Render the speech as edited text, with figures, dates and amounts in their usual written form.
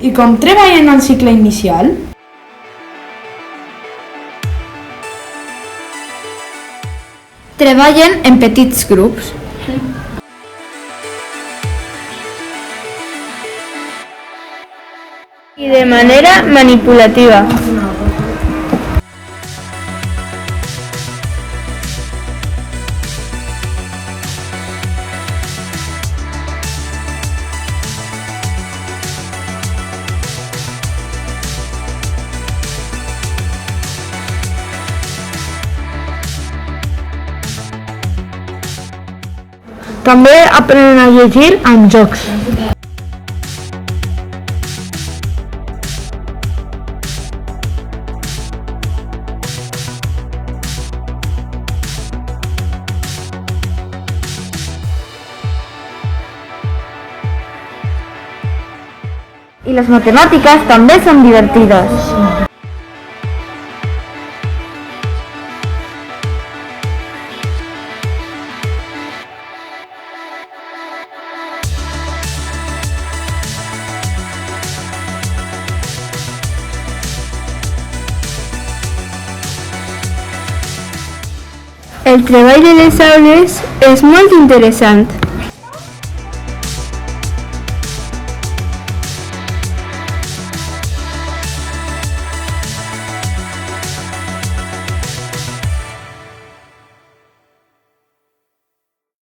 I com treballen al cicle inicial? Treballen en petits grups. I de manera manipulativa. També aprenen a llegir amb jocs. I les matemàtiques també són divertides. El treball de les aules és molt interessant.